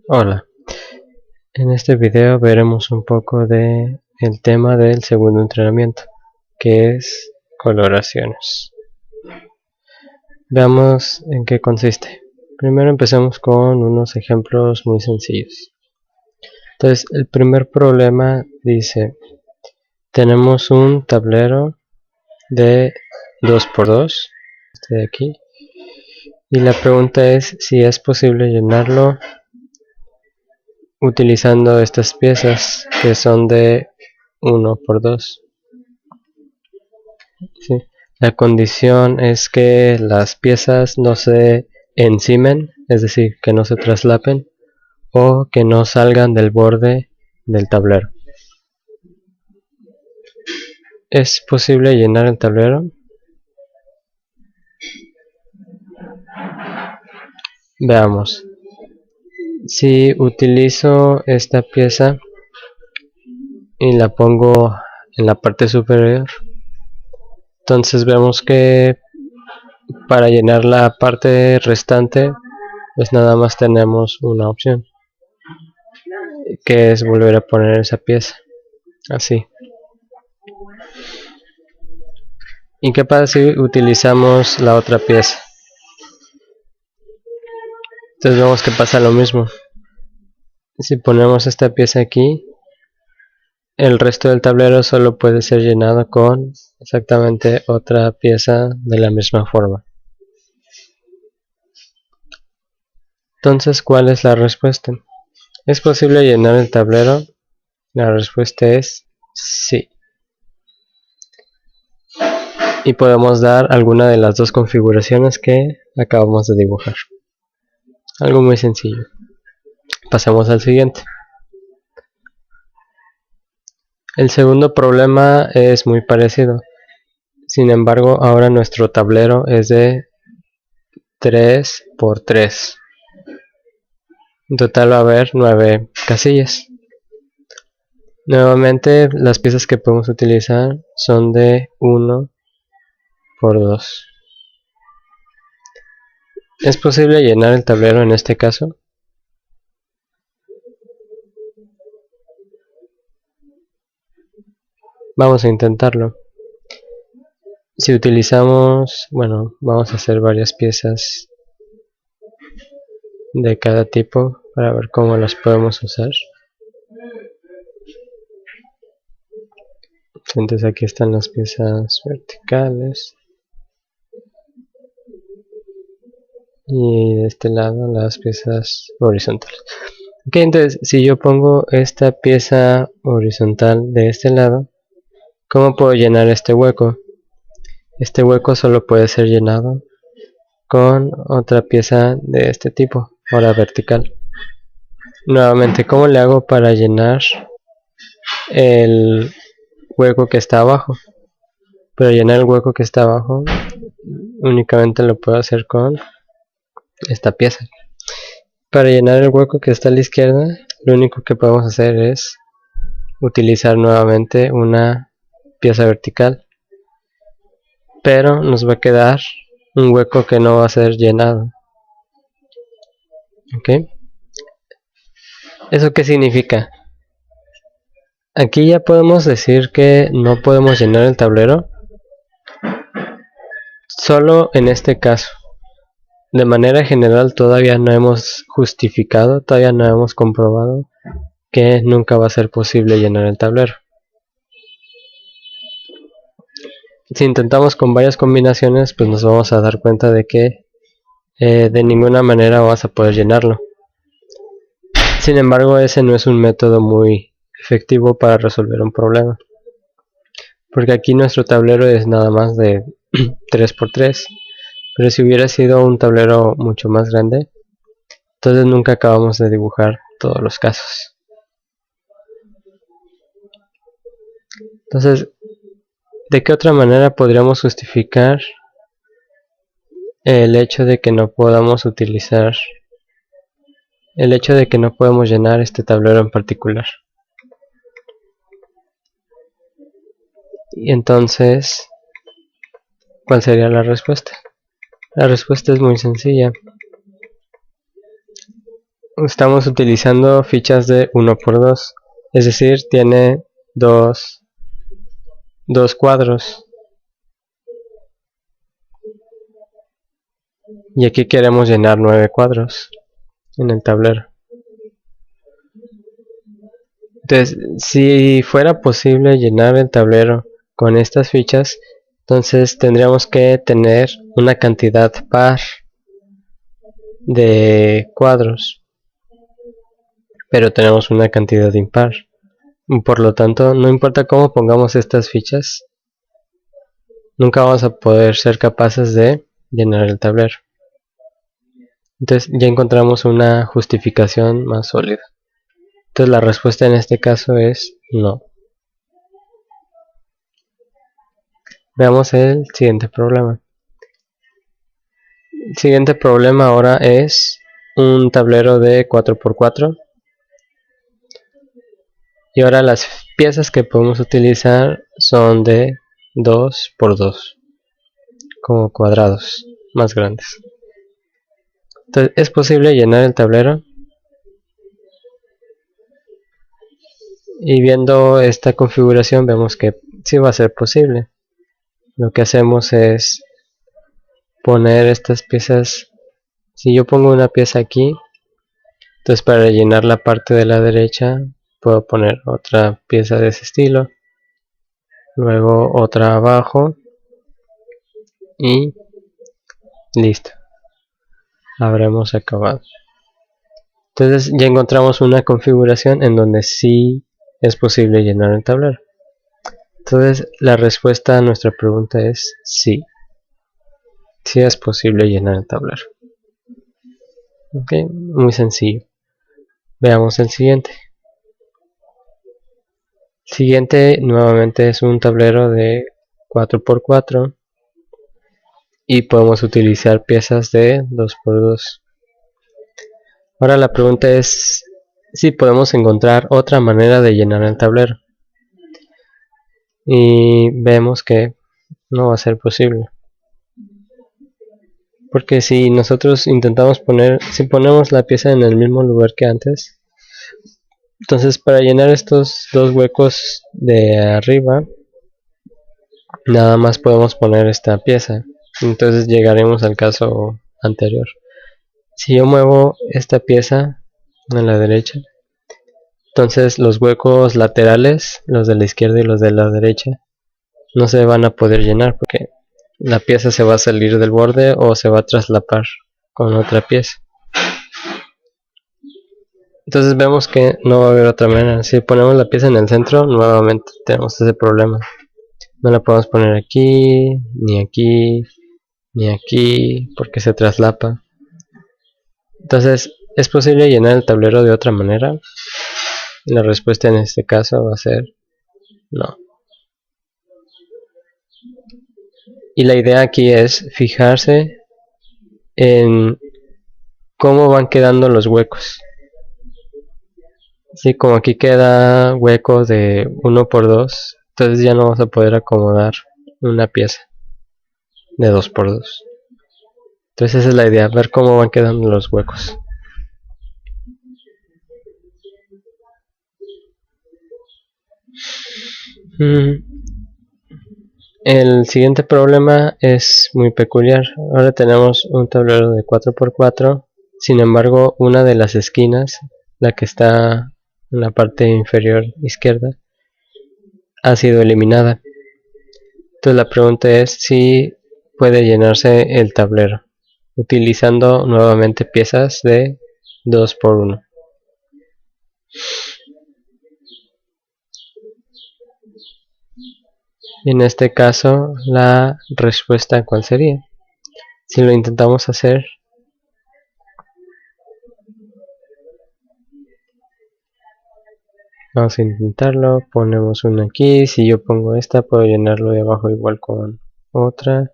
Hola, en este video veremos un poco de el tema del segundo entrenamiento, que es coloraciones. Veamos en qué consiste. Primero empecemos con unos ejemplos muy sencillos. Entonces, el primer problema dice: tenemos un tablero de 2×2, este de aquí, y la pregunta es si es posible llenarlo utilizando estas piezas que son de 1×2. ¿Sí? La condición es que las piezas no se encimen, es decir, que no se traslapen o que no salgan del borde del tablero. ¿Es posible llenar el tablero? Veamos. Si utilizo esta pieza y la pongo en la parte superior, entonces vemos que para llenar la parte restante pues nada más tenemos una opción, que es volver a poner esa pieza así. ¿Y qué pasa si utilizamos la otra pieza? Entonces vemos que pasa lo mismo. Si ponemos esta pieza aquí, el resto del tablero solo puede ser llenado con exactamente otra pieza de la misma forma. Entonces, ¿cuál es la respuesta? ¿Es posible llenar el tablero? La respuesta es sí. Y podemos dar alguna de las dos configuraciones que acabamos de dibujar. Algo muy sencillo. Pasamos al siguiente. El segundo problema es muy parecido. Sin embargo, ahora nuestro tablero es de 3×3. En total va a haber 9 casillas. Nuevamente, las piezas que podemos utilizar son de 1×2. ¿Es posible llenar el tablero en este caso? Vamos a intentarlo. Si utilizamos, vamos a hacer varias piezas de cada tipo para ver cómo las podemos usar. Entonces aquí están las piezas verticales y de este lado las piezas horizontales. Ok, entonces si yo pongo esta pieza horizontal de este lado, ¿cómo puedo llenar este hueco? Este hueco solo puede ser llenado con otra pieza de este tipo, ahora vertical. Nuevamente, ¿cómo le hago para llenar el hueco que está abajo? Para llenar el hueco que está abajo únicamente lo puedo hacer con esta pieza. Para llenar el hueco que está a la izquierda, lo único que podemos hacer es utilizar nuevamente una pieza vertical, pero nos va a quedar un hueco que no va a ser llenado. ¿Ok? ¿Eso qué significa? Aquí ya podemos decir que no podemos llenar el tablero solo en este caso. De manera general todavía no hemos justificado, todavía no hemos comprobado que nunca va a ser posible llenar el tablero. Si intentamos con varias combinaciones, pues nos vamos a dar cuenta de que de ninguna manera vas a poder llenarlo. Sin embargo, ese no es un método muy efectivo para resolver un problema, porque aquí nuestro tablero es nada más de 3×3, pero si hubiera sido un tablero mucho más grande, entonces nunca acabamos de dibujar todos los casos. Entonces, ¿de qué otra manera podríamos justificar el hecho de que no podamos utilizar, el hecho de que no podemos llenar este tablero en particular? Y entonces, ¿cuál sería la respuesta? La respuesta es muy sencilla. Estamos utilizando fichas de 1×2, es decir, tiene dos cuadros. Y aquí queremos llenar 9 cuadros en el tablero. Entonces, si fuera posible llenar el tablero con estas fichas, entonces tendríamos que tener una cantidad par de cuadros, pero tenemos una cantidad impar. Por lo tanto, no importa cómo pongamos estas fichas, nunca vamos a poder ser capaces de llenar el tablero. Entonces ya encontramos una justificación más sólida. Entonces la respuesta en este caso es no. Veamos el siguiente problema. El siguiente problema ahora es un tablero de 4×4. Y ahora las piezas que podemos utilizar son de 2×2, como cuadrados más grandes. Entonces, ¿es posible llenar el tablero? Y viendo esta configuración vemos que sí va a ser posible. Lo que hacemos es poner estas piezas. Si yo pongo una pieza aquí, entonces para llenar la parte de la derecha puedo poner otra pieza de ese estilo, luego otra abajo y listo, habremos acabado. Entonces ya encontramos una configuración en donde sí es posible llenar el tablero. Entonces la respuesta a nuestra pregunta es sí. Sí es posible llenar el tablero. Ok, muy sencillo. Veamos el siguiente. El siguiente nuevamente es un tablero de 4×4 y podemos utilizar piezas de 2×2. Ahora la pregunta es si podemos encontrar otra manera de llenar el tablero. Y vemos que no va a ser posible. Porque si nosotros intentamos si ponemos la pieza en el mismo lugar que antes, entonces para llenar estos dos huecos de arriba, nada más podemos poner esta pieza. Entonces llegaremos al caso anterior. Si yo muevo esta pieza a la derecha, entonces los huecos laterales, los de la izquierda y los de la derecha, no se van a poder llenar porque la pieza se va a salir del borde o se va a traslapar con otra pieza. Entonces vemos que no va a haber otra manera. Si ponemos la pieza en el centro, nuevamente tenemos ese problema. No la podemos poner aquí, ni aquí, ni aquí, porque se traslapa. Entonces, ¿es posible llenar el tablero de otra manera? La respuesta en este caso va a ser no. Y la idea aquí es fijarse en cómo van quedando los huecos. Así como aquí queda hueco de 1×2, entonces ya no vamos a poder acomodar una pieza de 2×2. Entonces esa es la idea, ver cómo van quedando los huecos. El siguiente problema es muy peculiar. Ahora tenemos un tablero de 4×4, sin embargo una de las esquinas, la que está en la parte inferior izquierda, ha sido eliminada. Entonces la pregunta es si puede llenarse el tablero utilizando nuevamente piezas de 2×1. En este caso, la respuesta ¿cuál sería? Si lo intentamos hacer, vamos a intentarlo, ponemos una aquí, si yo pongo esta puedo llenarlo de abajo igual con otra,